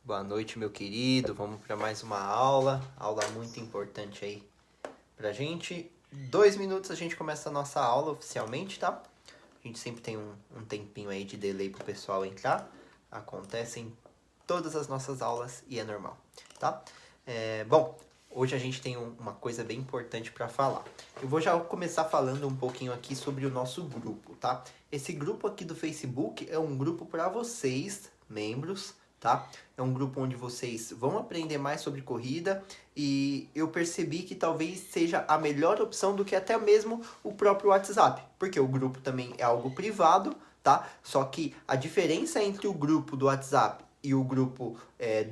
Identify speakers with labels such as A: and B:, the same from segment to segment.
A: Boa noite, meu querido. Vamos para mais uma aula muito importante aí pra gente. 2 minutos a gente começa a nossa aula oficialmente, tá? A gente sempre tem um tempinho aí de delay pro pessoal entrar. Acontece em todas as nossas aulas e é normal, tá? Bom, hoje a gente tem uma coisa bem importante para falar. Eu vou já começar falando um pouquinho aqui sobre o nosso grupo, tá? Esse grupo aqui do Facebook é um grupo para vocês, membros, tá? É um grupo onde vocês vão aprender mais sobre corrida e eu percebi que talvez seja a melhor opção do que até mesmo o próprio WhatsApp, porque o grupo também é algo privado, tá? Só que a diferença entre o grupo do WhatsApp e o grupo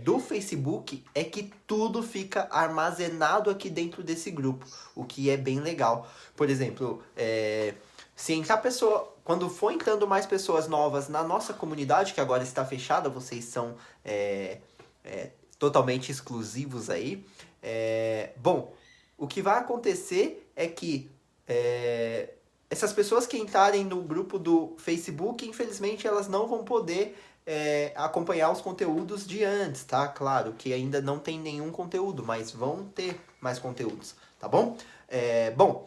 A: do Facebook é que tudo fica armazenado aqui dentro desse grupo, o que é bem legal. Por exemplo, se entrar pessoa, quando for entrando mais pessoas novas na nossa comunidade, que agora está fechada, vocês são totalmente exclusivos aí. Bom, o que vai acontecer é que essas pessoas que entrarem no grupo do Facebook, infelizmente, elas não vão poder acompanhar os conteúdos de antes, tá? Claro que ainda não tem nenhum conteúdo, mas vão ter mais conteúdos, tá bom? Bom,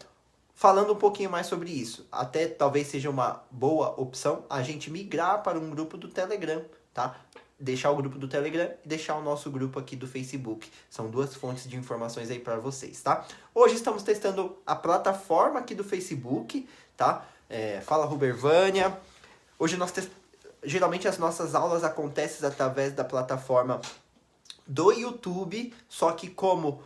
A: falando um pouquinho mais sobre isso, até talvez seja uma boa opção a gente migrar para um grupo do Telegram, tá? Deixar o grupo do Telegram e deixar o nosso grupo aqui do Facebook. São duas fontes de informações aí para vocês, tá? Hoje estamos testando a plataforma aqui do Facebook, tá? Fala Rubervânia. Hoje geralmente as nossas aulas acontecem através da plataforma do YouTube, só que como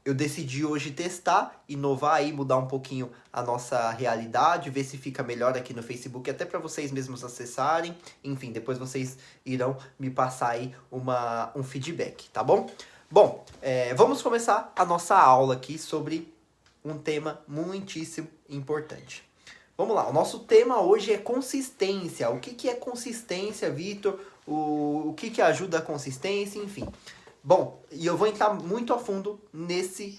A: eu decidi hoje testar, inovar aí, mudar um pouquinho a nossa realidade, ver se fica melhor aqui no Facebook, até para vocês mesmos acessarem. Enfim, depois vocês irão me passar aí um feedback, tá bom? Bom, vamos começar a nossa aula aqui sobre um tema muitíssimo importante. Vamos lá, o nosso tema hoje é consistência. O que é consistência, Vitor? O que ajuda a consistência, enfim. Bom, e eu vou entrar muito a fundo nesse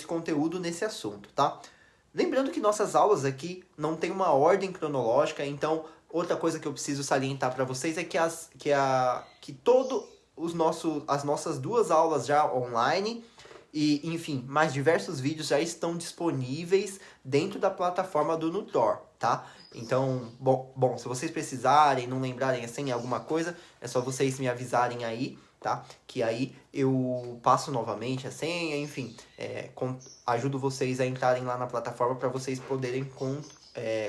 A: conteúdo, nesse assunto, tá? Lembrando que nossas aulas aqui não tem uma ordem cronológica, então outra coisa que eu preciso salientar para vocês é que todo as nossas duas aulas já online e, enfim, mais diversos vídeos já estão disponíveis dentro da plataforma do Nutor, tá? Então, bom, se vocês precisarem, não lembrarem assim alguma coisa, é só vocês me avisarem aí, tá? Que aí eu passo novamente a senha, enfim, ajudo vocês a entrarem lá na plataforma para vocês poderem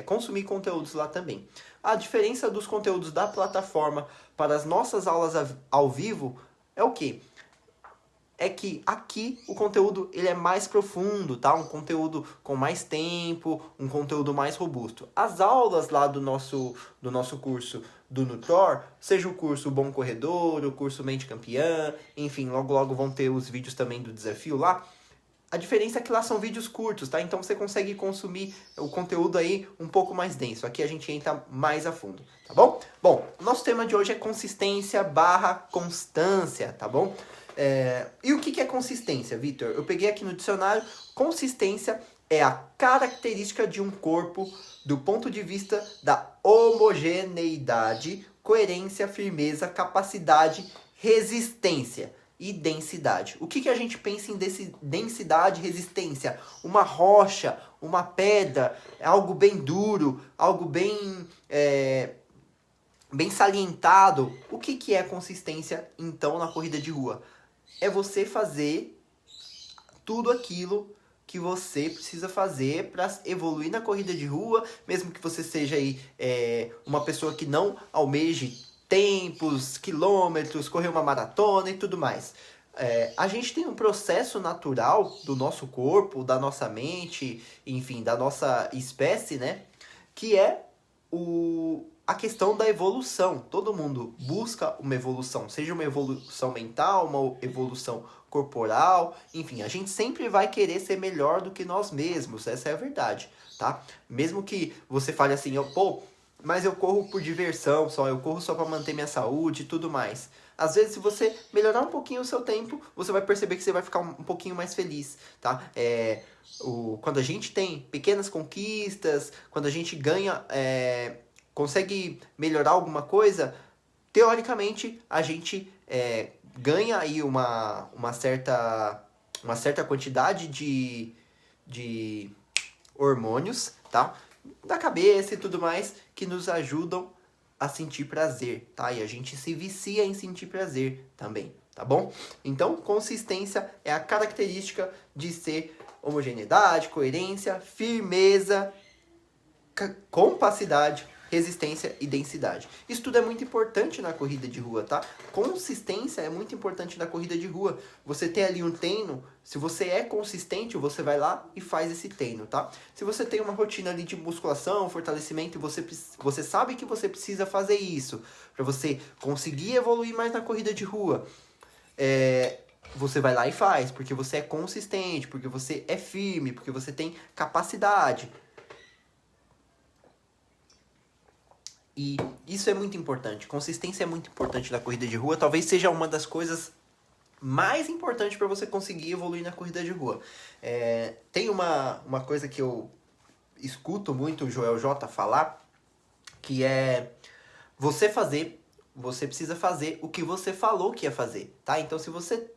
A: consumir conteúdos lá também. A diferença dos conteúdos da plataforma para as nossas aulas ao vivo é o quê? É que aqui o conteúdo ele é mais profundo, tá? Um conteúdo com mais tempo, um conteúdo mais robusto. As aulas lá do nosso curso do Nutor, seja o curso Bom Corredor, o curso Mente Campeã, enfim, logo vão ter os vídeos também do desafio lá. A diferença é que lá são vídeos curtos, tá? Então você consegue consumir o conteúdo aí um pouco mais denso. Aqui a gente entra mais a fundo, tá bom? Bom, o nosso tema de hoje é consistência barra constância, tá bom? E o que é consistência, Vitor? Eu peguei aqui no dicionário. Consistência é a característica de um corpo do ponto de vista da homogeneidade, coerência, firmeza, capacidade, resistência e densidade. O que a gente pensa em densidade e resistência? Uma rocha, uma pedra, algo bem duro, algo bem salientado. O que é consistência, então, na corrida de rua? É você fazer tudo aquilo que você precisa fazer para evoluir na corrida de rua, mesmo que você seja aí uma pessoa que não almeje tempos, quilômetros, correr uma maratona e tudo mais. A gente tem um processo natural do nosso corpo, da nossa mente, enfim, da nossa espécie, né? Que é a questão da evolução. Todo mundo busca uma evolução, seja uma evolução mental, uma evolução corporal, enfim, a gente sempre vai querer ser melhor do que nós mesmos, essa é a verdade, tá? Mesmo que você fale assim, mas eu corro por diversão só, eu corro só para manter minha saúde e tudo mais. Às vezes, se você melhorar um pouquinho o seu tempo, você vai perceber que você vai ficar um pouquinho mais feliz, tá? Quando a gente tem pequenas conquistas, quando a gente ganha, consegue melhorar alguma coisa, teoricamente, a gente ganha aí uma certa quantidade de hormônios, tá? Da cabeça e tudo mais, que nos ajudam a sentir prazer, tá? E a gente se vicia em sentir prazer também, tá bom? Então, consistência é a característica de ser homogeneidade, coerência, firmeza, compacidade, resistência e densidade. Isso tudo é muito importante na corrida de rua, tá? Consistência é muito importante na corrida de rua. Você tem ali um treino, se você é consistente, você vai lá e faz esse treino, tá? Se você tem uma rotina ali de musculação, fortalecimento, e você sabe que você precisa fazer isso para você conseguir evoluir mais na corrida de rua, você vai lá e faz, porque você é consistente, porque você é firme, porque você tem capacidade. E isso é muito importante. Consistência é muito importante na corrida de rua. Talvez seja uma das coisas mais importantes para você conseguir evoluir na corrida de rua. Tem uma coisa que eu escuto muito o Joel J falar, que é você precisa fazer o que você falou que ia fazer, tá? Então, se você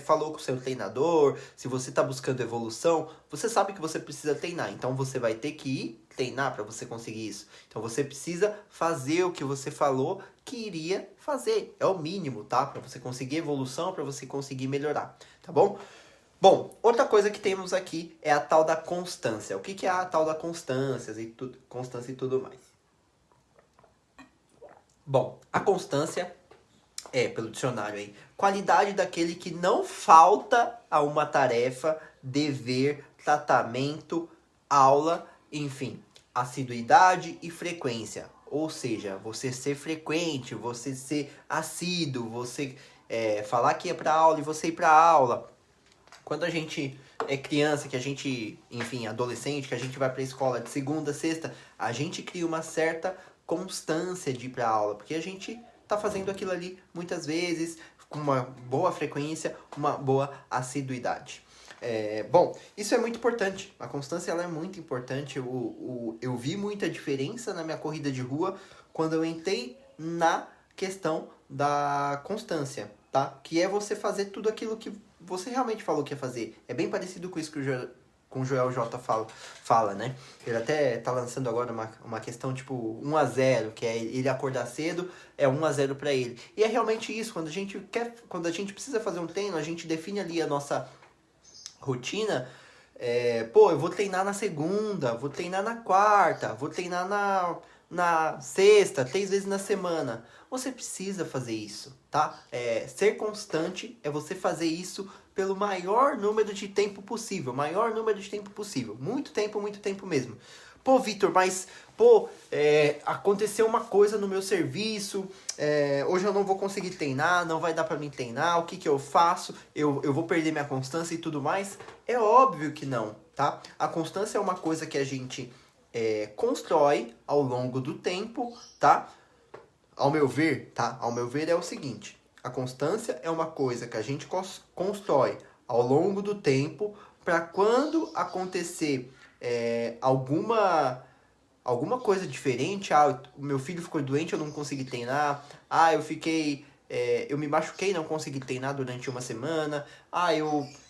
A: falou com o seu treinador, se você está buscando evolução, você sabe que você precisa treinar. Então, você vai ter que ir treinar para você conseguir isso. Então, você precisa fazer o que você falou que iria fazer. É o mínimo, tá? Para você conseguir evolução, para você conseguir melhorar, tá bom? Bom, outra coisa que temos aqui é a tal da constância. O que é a tal da constância e tudo mais? Bom, a constância pelo dicionário aí, qualidade daquele que não falta a uma tarefa, dever, tratamento, aula, enfim, assiduidade e frequência. Ou seja, você ser frequente, você ser assíduo, você falar que ia para aula e você ir para aula. Quando a gente é criança, que a gente, enfim, adolescente, que a gente vai para a escola de segunda a sexta, a gente cria uma certa constância de ir para aula, porque a gente tá fazendo aquilo ali muitas vezes, com uma boa frequência, uma boa assiduidade. Bom, isso é muito importante. A constância ela é muito importante. Eu vi muita diferença na minha corrida de rua quando eu entrei na questão da constância, tá? Que é você fazer tudo aquilo que você realmente falou que ia fazer. É bem parecido com isso que o Joel J fala, né? Ele até tá lançando agora uma questão tipo 1-0, que é ele acordar cedo, é 1-0 para ele. E é realmente isso, quando a gente precisa fazer um treino, a gente define ali a nossa rotina. Eu vou treinar na segunda, vou treinar na quarta, vou treinar na sexta, 3 vezes na semana. Você precisa fazer isso, tá? Ser constante é você fazer isso pelo maior número de tempo possível. Muito tempo mesmo. Pô, Vitor, mas aconteceu uma coisa no meu serviço, hoje eu não vou conseguir treinar, não vai dar pra mim treinar, o que eu faço? Eu vou perder minha constância e tudo mais? É óbvio que não, tá? A constância é uma coisa que a gente constrói ao longo do tempo, tá? Ao meu ver, é o seguinte: a constância é uma coisa que a gente constrói ao longo do tempo para quando acontecer alguma coisa diferente. O meu filho ficou doente, eu não consegui treinar. Eu me machuquei, não consegui treinar durante uma semana.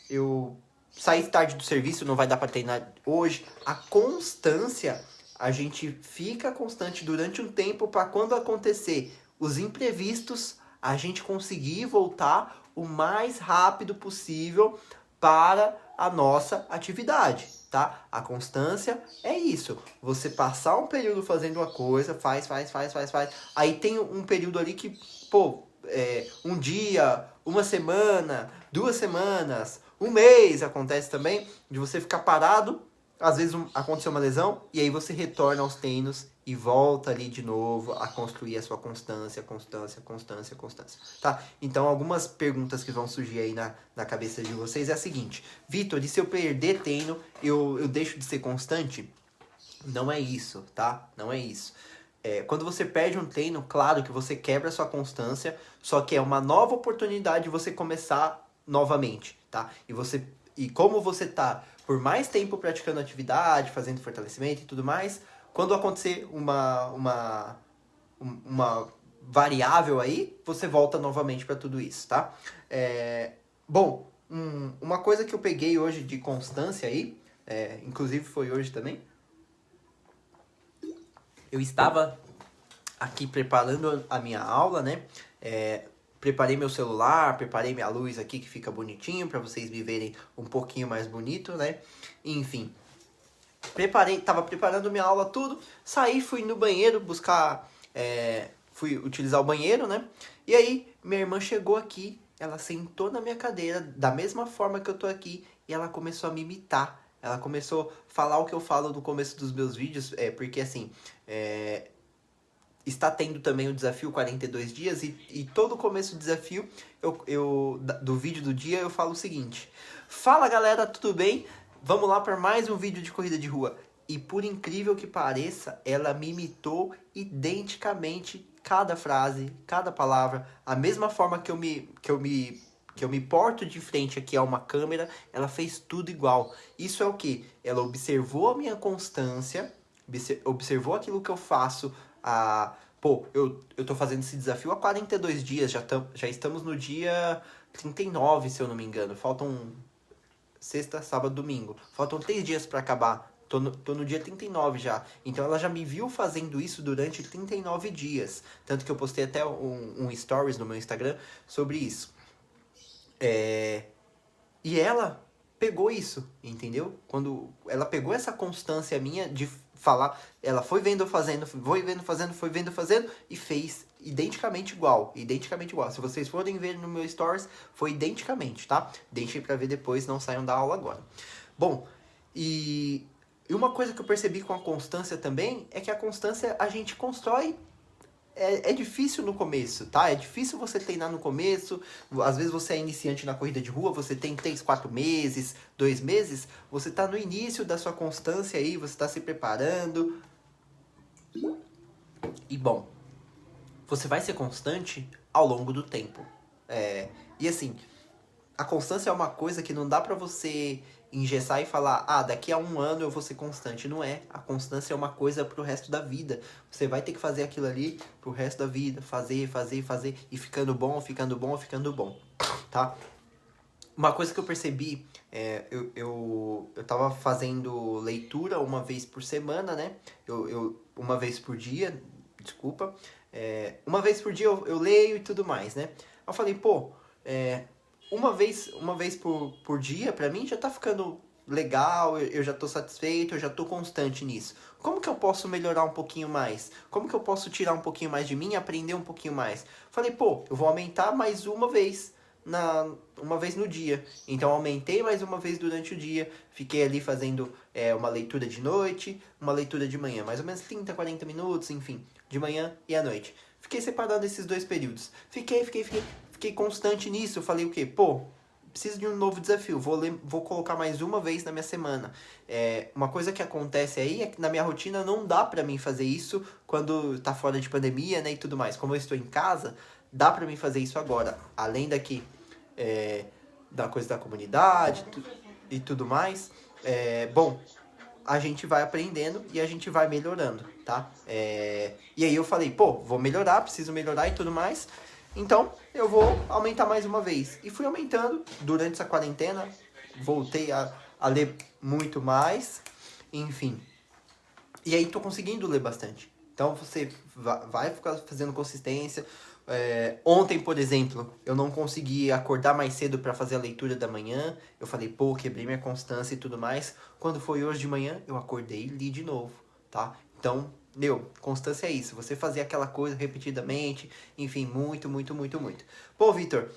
A: Eu saí tarde do serviço, não vai dar para treinar hoje. A constância, a gente fica constante durante um tempo para quando acontecer os imprevistos, a gente conseguir voltar o mais rápido possível para a nossa atividade, tá? A constância é isso. Você passar um período fazendo uma coisa, faz. Aí tem um período ali que, um dia, uma semana, 2 semanas, um mês acontece também, de você ficar parado. Às vezes aconteceu uma lesão e aí você retorna aos treinos e volta ali de novo a construir a sua constância, tá? Então, algumas perguntas que vão surgir aí na cabeça de vocês é a seguinte: Vitor, e se eu perder treino, eu deixo de ser constante? Não é isso, tá? Não é isso. Quando você perde um treino, claro que você quebra a sua constância, só que é uma nova oportunidade de você começar novamente, tá? E como você tá por mais tempo praticando atividade, fazendo fortalecimento e tudo mais, quando acontecer uma variável aí, você volta novamente para tudo isso, tá? Bom, uma coisa que eu peguei hoje de constância aí, inclusive foi hoje também, eu estava aqui preparando a minha aula, né? Preparei meu celular, preparei minha luz aqui que fica bonitinho para vocês me verem um pouquinho mais bonito, né? Enfim, tava preparando minha aula tudo, saí, fui no banheiro buscar, fui utilizar o banheiro, né? E aí minha irmã chegou aqui, ela sentou na minha cadeira da mesma forma que eu tô aqui e ela começou a me imitar. Ela começou a falar o que eu falo no começo dos meus vídeos, porque assim, está tendo também o desafio 42 dias e todo começo do desafio, do vídeo do dia, eu falo o seguinte: fala galera, tudo bem? Vamos lá para mais um vídeo de corrida de rua. E por incrível que pareça, ela me imitou identicamente cada frase, cada palavra, a mesma forma que eu me porto de frente aqui a uma câmera, ela fez tudo igual. Isso é o que? Ela observou a minha constância, observou aquilo que eu faço. Eu tô fazendo esse desafio há 42 dias, já estamos no dia 39, se eu não me engano. Faltam sexta, sábado, domingo. Faltam 3 dias para acabar. Tô no dia 39 já. Então ela já me viu fazendo isso durante 39 dias. Tanto que eu postei até um stories no meu Instagram sobre isso. E ela pegou isso, entendeu? Quando ela pegou essa constância minha de falar, ela foi vendo eu fazendo, foi vendo fazendo e fez identicamente igual. Se vocês forem ver no meu stories, foi identicamente, tá? Deixem pra ver depois, não saiam da aula agora. Bom, e uma coisa que eu percebi com a constância também é que a constância a gente constrói. É difícil no começo, tá? É difícil você treinar no começo. Às vezes você é iniciante na corrida de rua, você tem 3, 4 meses, 2 meses. Você tá no início da sua constância aí, você tá se preparando. E bom, você vai ser constante ao longo do tempo. E assim, a constância é uma coisa que não dá pra você engessar e falar, daqui a 1 ano eu vou ser constante. Não é. A constância é uma coisa pro resto da vida. Você vai ter que fazer aquilo ali pro resto da vida. Fazer. E ficando bom, tá? Uma coisa que eu percebi, eu tava fazendo leitura uma vez por semana, né? Uma vez por dia, desculpa. Uma vez por dia eu leio e tudo mais, né? Eu falei, uma vez por dia, pra mim já tá ficando legal, eu já tô satisfeito, eu já tô constante nisso. Como que eu posso melhorar um pouquinho mais? Como que eu posso tirar um pouquinho mais de mim e aprender um pouquinho mais? Falei, eu vou aumentar mais uma vez no dia. Então aumentei mais uma vez durante o dia, fiquei ali fazendo uma leitura de noite, uma leitura de manhã, mais ou menos 30, 40 minutos, enfim, de manhã e à noite. Fiquei separando esses 2 períodos. Fiquei constante nisso. Eu falei o quê? Preciso de um novo desafio. Vou colocar mais uma vez na minha semana. Uma coisa que acontece aí é que na minha rotina não dá pra mim fazer isso quando tá fora de pandemia, né, e tudo mais. Como eu estou em casa, dá pra mim fazer isso agora. Além da coisa da comunidade e tudo mais. A gente vai aprendendo e a gente vai melhorando, tá? E aí eu falei, vou melhorar, preciso melhorar e tudo mais. Então, eu vou aumentar mais uma vez. E fui aumentando durante essa quarentena. Voltei a ler muito mais. Enfim. E aí tô conseguindo ler bastante. Então, você vai ficar fazendo consistência. Ontem, por exemplo, eu não consegui acordar mais cedo para fazer a leitura da manhã. Eu falei, quebrei minha constância e tudo mais. Quando foi hoje de manhã, eu acordei e li de novo, tá? Então, constância é isso. Você fazer aquela coisa repetidamente, enfim, muito. Vitor,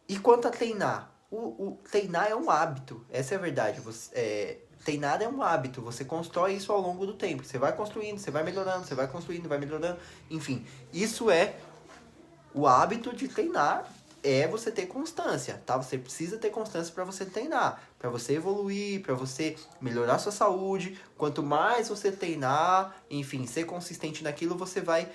A: e quanto a treinar? O treinar é um hábito, essa é a verdade. Treinar é um hábito, você constrói isso ao longo do tempo. Você vai construindo, você vai melhorando, você vai construindo, vai melhorando. Enfim, isso é o hábito de treinar, você ter constância, tá? Você precisa ter constância para você treinar, para você evoluir, para você melhorar sua saúde. Quanto mais você treinar, enfim, ser consistente naquilo, você vai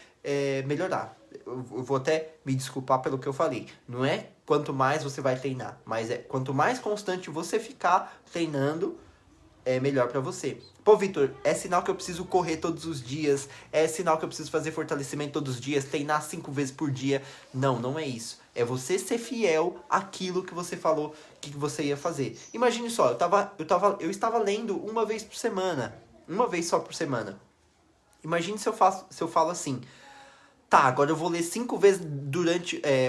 A: melhorar. Eu vou até me desculpar pelo que eu falei. Não é quanto mais você vai treinar, mas quanto mais constante você ficar treinando, é melhor pra você. Pô, Vitor, é sinal que eu preciso correr todos os dias, é sinal que eu preciso fazer fortalecimento todos os dias, treinar 5 vezes por dia. Não, não é isso. É você ser fiel àquilo que você falou que você ia fazer. Imagine só, eu estava lendo uma vez por semana. Uma vez só por semana. Imagine se eu falo assim, tá, agora eu vou ler 5 vezes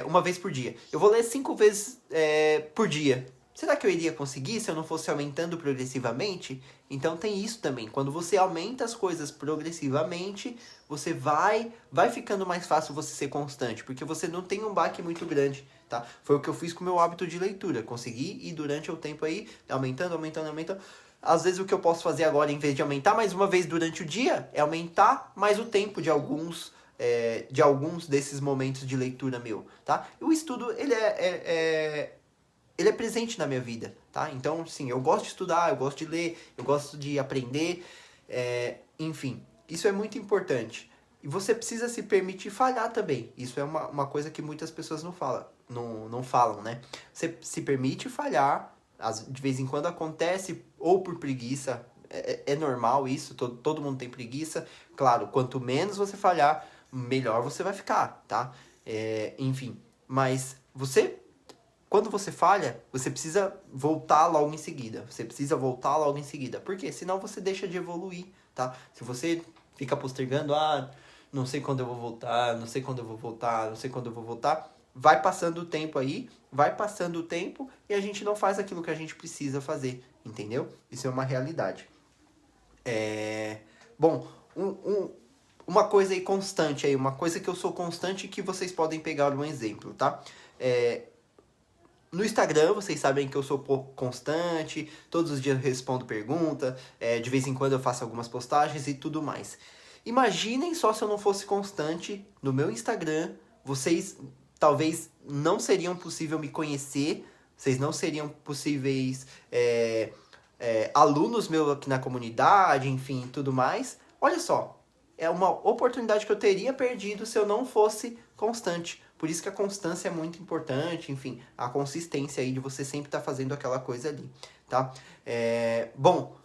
A: uma vez por dia. Eu vou ler 5 vezes por dia. Será que eu iria conseguir se eu não fosse aumentando progressivamente? Então tem isso também. Quando você aumenta as coisas progressivamente, você vai ficando mais fácil você ser constante, porque você não tem um baque muito grande, tá? Foi o que eu fiz com o meu hábito de leitura. Consegui ir durante o tempo aí, aumentando. Às vezes o que eu posso fazer agora, em vez de aumentar mais uma vez durante o dia, é aumentar mais o tempo de alguns desses momentos de leitura meu, tá? E o estudo, ele é presente na minha vida, tá? Então, sim, eu gosto de estudar, eu gosto de ler, eu gosto de aprender, enfim, isso é muito importante. E você precisa se permitir falhar também. Isso é uma coisa que muitas pessoas não falam, né? Você se permite falhar, de vez em quando acontece, ou por preguiça, é normal isso, todo mundo tem preguiça. Claro, quanto menos você falhar, melhor você vai ficar, tá? Enfim, mas quando você falha, você precisa voltar logo em seguida. Por quê? Senão você deixa de evoluir, tá? Se você fica postergando, não sei quando eu vou voltar, vai passando o tempo aí, e a gente não faz aquilo que a gente precisa fazer, entendeu? Isso é uma realidade. Bom, uma coisa aí constante aí, uma coisa que eu sou constante que vocês podem pegar um exemplo, tá? No Instagram, vocês sabem que eu sou pouco constante, todos os dias eu respondo pergunta, de vez em quando eu faço algumas postagens e tudo mais. Imaginem só se eu não fosse constante no meu Instagram, vocês talvez não seriam possível me conhecer, vocês não seriam possíveis alunos meus aqui na comunidade, enfim, tudo mais. Olha só, é uma oportunidade que eu teria perdido se eu não fosse constante. Por isso que a constância é muito importante, enfim, a consistência aí de você sempre estar fazendo aquela coisa ali, tá? Bom,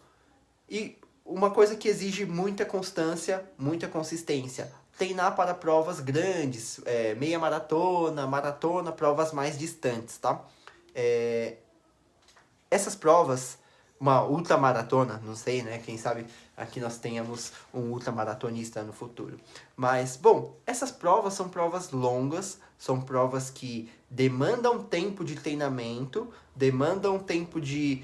A: e uma coisa que exige muita constância, muita consistência, treinar para provas grandes, meia maratona, provas mais distantes, tá? Essas provas, uma ultramaratona, não sei, né? Quem sabe aqui nós tenhamos um ultramaratonista no futuro. Mas, bom, essas provas são provas longas, são provas que demandam tempo de treinamento, demandam tempo de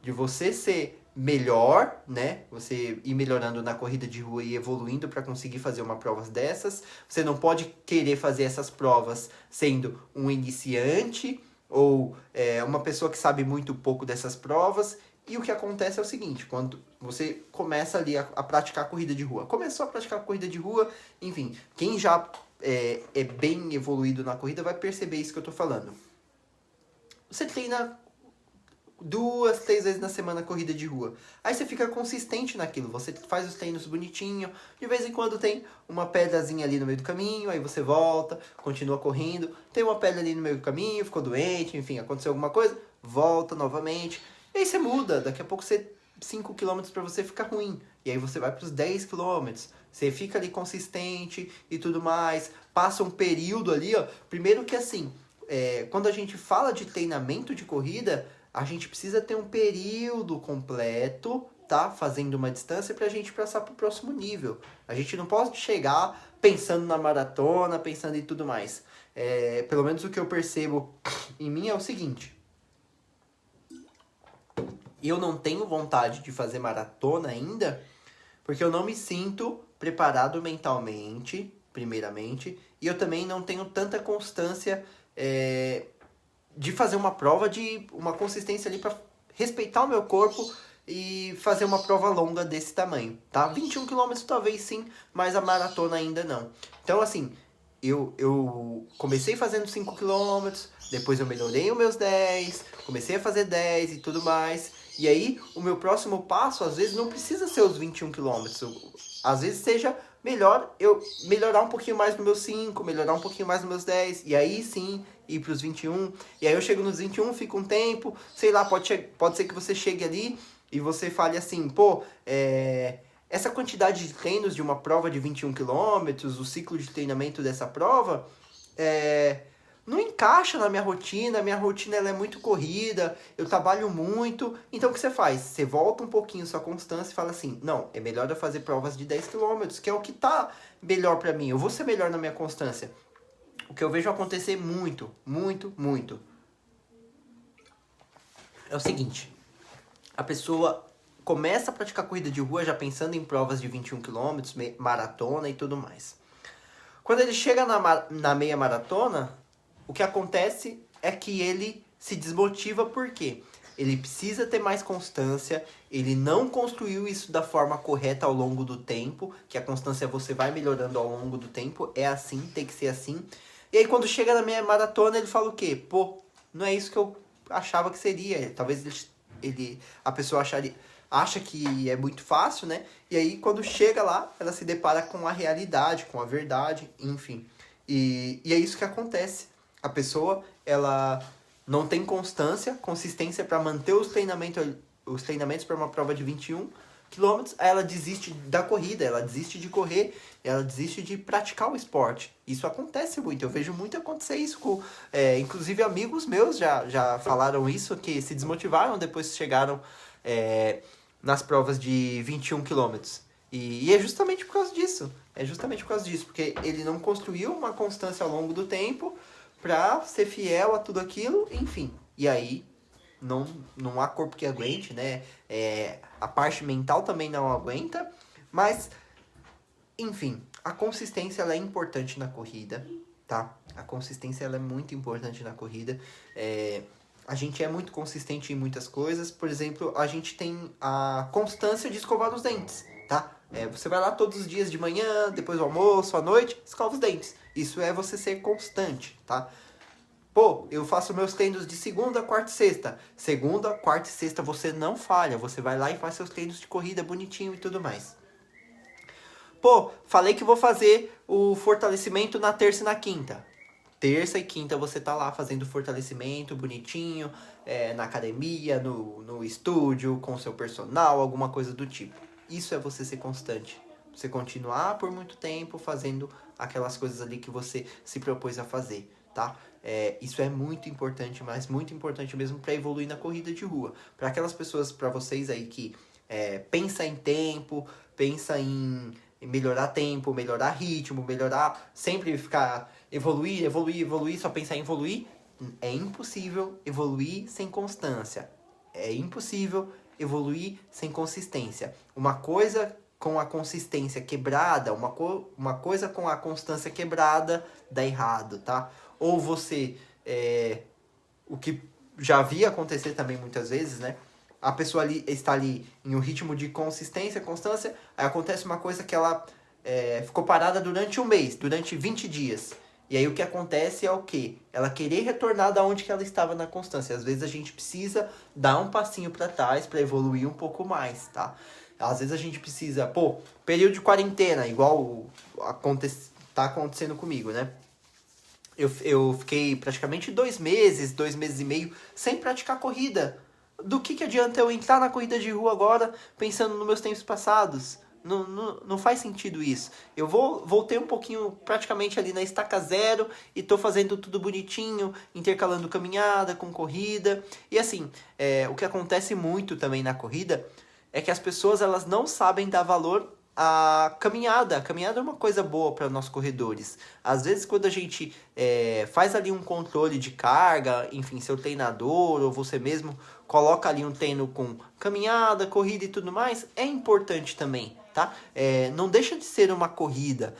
A: você ser melhor, né? Você ir melhorando na corrida de rua e evoluindo para conseguir fazer uma prova dessas. Você não pode querer fazer essas provas sendo um iniciante ou uma pessoa que sabe muito pouco dessas provas. E o que acontece é o seguinte, quando você começa ali a praticar corrida de rua. Começou a praticar corrida de rua, enfim, quem já é bem evoluído na corrida vai perceber isso que eu tô falando. Você treina 2, 3 vezes na semana corrida de rua. Aí você fica consistente naquilo, você faz os treinos bonitinho, de vez em quando tem uma pedrazinha ali no meio do caminho, aí você volta, continua correndo, tem uma pedra ali no meio do caminho, ficou doente, enfim, aconteceu alguma coisa, volta novamente, e aí você muda, daqui a pouco 5 km para você fica ruim, e aí você vai para os 10 km, você fica ali consistente e tudo mais, passa um período ali, ó, primeiro que assim, quando a gente fala de treinamento de corrida, a gente precisa ter um período completo, tá? Fazendo uma distância pra gente passar pro próximo nível. A gente não pode chegar pensando na maratona, pensando em tudo mais. Pelo menos o que eu percebo em mim é o seguinte. Eu não tenho vontade de fazer maratona ainda, porque eu não me sinto preparado mentalmente, primeiramente, e eu também não tenho tanta constância de fazer uma prova de uma consistência ali para respeitar o meu corpo e fazer uma prova longa desse tamanho, tá? 21 km talvez sim, mas a maratona ainda não. Então assim, eu comecei fazendo 5 km, depois eu melhorei os meus 10, comecei a fazer 10 e tudo mais. E aí, o meu próximo passo, às vezes, não precisa ser os 21 km. Às vezes seja melhor eu melhorar um pouquinho mais no meus 5, melhorar um pouquinho mais nos meus 10, e aí sim ir para os 21. E aí eu chego nos 21, fico um tempo, sei lá, pode ser que você chegue ali e você fale assim, pô, essa quantidade de treinos de uma prova de 21 quilômetros, o ciclo de treinamento dessa prova, não encaixa na minha rotina ela é muito corrida, eu trabalho muito, então o que você faz? Você volta um pouquinho sua constância e fala assim, não, é melhor eu fazer provas de 10 quilômetros, que é o que tá melhor pra mim, eu vou ser melhor na minha constância. O que eu vejo acontecer muito, muito, muito, é o seguinte, a pessoa começa a praticar corrida de rua já pensando em provas de 21 quilômetros, maratona e tudo mais. Quando ele chega na meia maratona, o que acontece é que ele se desmotiva porque ele precisa ter mais constância, ele não construiu isso da forma correta ao longo do tempo, que a constância você vai melhorando ao longo do tempo, é assim, tem que ser assim. E aí quando chega na meia maratona ele fala o quê? Pô, não é isso que eu achava que seria. Talvez a pessoa acha que é muito fácil, né? E aí quando chega lá, ela se depara com a realidade, com a verdade, enfim. E é isso que acontece. A pessoa, ela não tem consistência para manter os treinamentos para uma prova de 21 quilômetros, aí ela desiste da corrida, ela desiste de correr, ela desiste de praticar o esporte. Isso acontece muito, eu vejo muito acontecer isso com... inclusive amigos meus já falaram isso, que se desmotivaram depois que chegaram nas provas de 21 quilômetros. E é justamente por causa disso. É justamente por causa disso, porque ele não construiu uma constância ao longo do tempo pra ser fiel a tudo aquilo, enfim. E aí, não há corpo que aguente, né? A parte mental também não aguenta, mas, enfim, a consistência ela é importante na corrida, tá? A consistência ela é muito importante na corrida. A gente é muito consistente em muitas coisas. Por exemplo, a gente tem a constância de escovar os dentes, tá? Você vai lá todos os dias de manhã, depois do almoço, à noite, escova os dentes. Isso é você ser constante, tá? Pô, eu faço meus treinos de segunda, quarta e sexta. Segunda, quarta e sexta você não falha. Você vai lá e faz seus treinos de corrida bonitinho e tudo mais. Pô, falei que vou fazer o fortalecimento na terça e na quinta. Terça e quinta você tá lá fazendo fortalecimento bonitinho, na academia, no estúdio, com seu personal, alguma coisa do tipo. Isso é você ser constante. Você continuar por muito tempo fazendo aquelas coisas ali que você se propôs a fazer, tá? Isso é muito importante, mas muito importante mesmo para evoluir na corrida de rua. Para aquelas pessoas, para vocês aí que pensa em tempo, pensa em melhorar tempo, melhorar ritmo, melhorar, sempre ficar evoluir, só pensar em evoluir, é impossível evoluir sem constância. É impossível evoluir sem consistência. Uma coisa com a consistência quebrada, uma coisa com a constância quebrada, dá errado, tá? Ou você, o que já vi acontecer também muitas vezes, né? A pessoa ali está ali em um ritmo de consistência, constância, aí acontece uma coisa que ela ficou parada durante um mês, durante 20 dias. E aí o que acontece é o quê? Ela querer retornar da onde que ela estava na constância. Às vezes a gente precisa dar um passinho para trás para evoluir um pouco mais, tá? Às vezes a gente precisa, período de quarentena, igual tá acontecendo comigo, né? Eu fiquei praticamente 2 meses e meio, sem praticar corrida. Do que adianta eu entrar na corrida de rua agora pensando nos meus tempos passados? Não faz sentido isso. Eu voltei um pouquinho praticamente ali na estaca zero e tô fazendo tudo bonitinho, intercalando caminhada com corrida. E assim, o que acontece muito também na corrida é que as pessoas elas não sabem dar valor à caminhada. A caminhada é uma coisa boa para nós corredores. Às vezes quando a gente faz ali um controle de carga, enfim, seu treinador ou você mesmo coloca ali um treino com caminhada, corrida e tudo mais, é importante também, tá? Não deixa de ser uma corrida.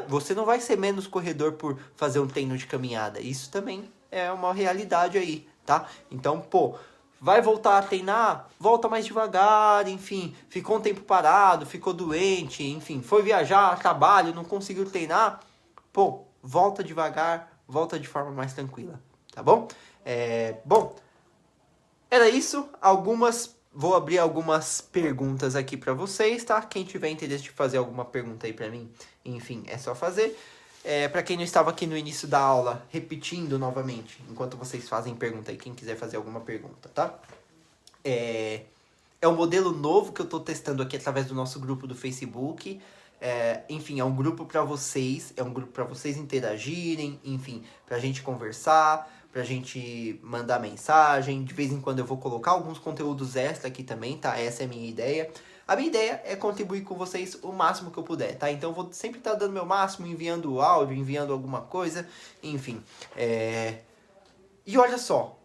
A: Você não vai ser menos corredor por fazer um treino de caminhada. Isso também é uma realidade aí, tá? Então, vai voltar a treinar? Volta mais devagar, enfim. Ficou um tempo parado, ficou doente, enfim. Foi viajar, trabalho, não conseguiu treinar. Volta devagar, volta de forma mais tranquila, tá bom? Era isso. Vou abrir algumas perguntas aqui para vocês, tá? Quem tiver interesse de fazer alguma pergunta aí para mim, enfim, é só fazer. Para quem não estava aqui no início da aula, repetindo novamente, enquanto vocês fazem pergunta aí, quem quiser fazer alguma pergunta, tá? É um modelo novo que eu estou testando aqui através do nosso grupo do Facebook. Enfim, é um grupo para vocês, interagirem, enfim, para a gente conversar, para a gente mandar mensagem. De vez em quando eu vou colocar alguns conteúdos extra aqui também, tá? Essa é a minha ideia. A minha ideia é contribuir com vocês o máximo que eu puder, tá? Então eu vou sempre estar dando meu máximo, enviando áudio, enviando alguma coisa, enfim. E olha só,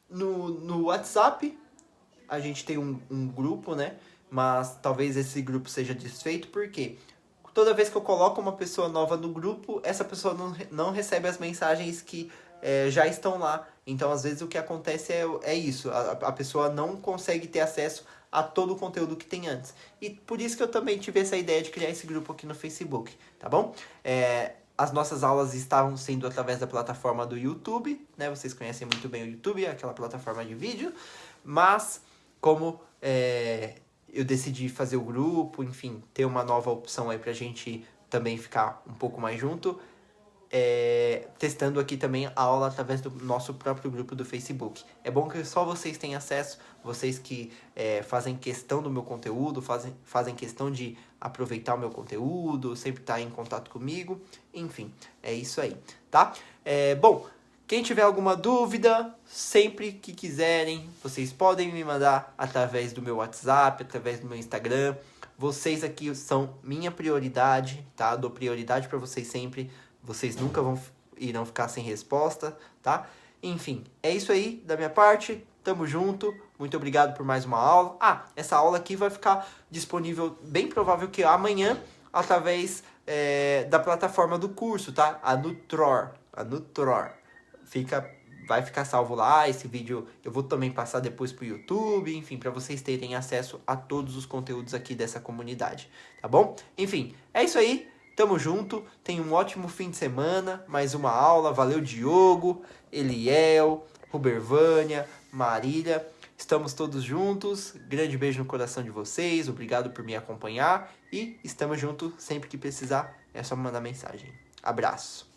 A: no WhatsApp a gente tem um grupo, né? Mas talvez esse grupo seja desfeito, porque toda vez que eu coloco uma pessoa nova no grupo, essa pessoa não recebe as mensagens que já estão lá. Então, às vezes, o que acontece é isso. A pessoa não consegue ter acesso a todo o conteúdo que tem antes. E por isso que eu também tive essa ideia de criar esse grupo aqui no Facebook, tá bom? As nossas aulas estavam sendo através da plataforma do YouTube, né? Vocês conhecem muito bem o YouTube, aquela plataforma de vídeo. Mas, como eu decidi fazer o grupo, enfim, ter uma nova opção aí pra gente também ficar um pouco mais junto, testando aqui também a aula através do nosso próprio grupo do Facebook. É bom que só vocês tenham acesso, vocês que fazem questão do meu conteúdo, fazem questão de aproveitar o meu conteúdo, sempre estar em contato comigo, enfim, é isso aí, tá? Bom, quem tiver alguma dúvida, sempre que quiserem, vocês podem me mandar através do meu WhatsApp, através do meu Instagram. Vocês aqui são minha prioridade, tá? Dou prioridade para vocês sempre. Vocês nunca irão ficar sem resposta, tá? Enfim, é isso aí da minha parte. Tamo junto. Muito obrigado por mais uma aula. Essa aula aqui vai ficar disponível, bem provável que amanhã, através da plataforma do curso, tá? A Nutror. Vai ficar salvo lá, esse vídeo eu vou também passar depois pro YouTube, enfim, para vocês terem acesso a todos os conteúdos aqui dessa comunidade, tá bom? Enfim, é isso aí, tamo junto, tenha um ótimo fim de semana, mais uma aula, valeu Diogo, Eliel, Rubervânia, Marília, estamos todos juntos, grande beijo no coração de vocês, obrigado por me acompanhar e estamos juntos sempre que precisar, é só mandar mensagem. Abraço!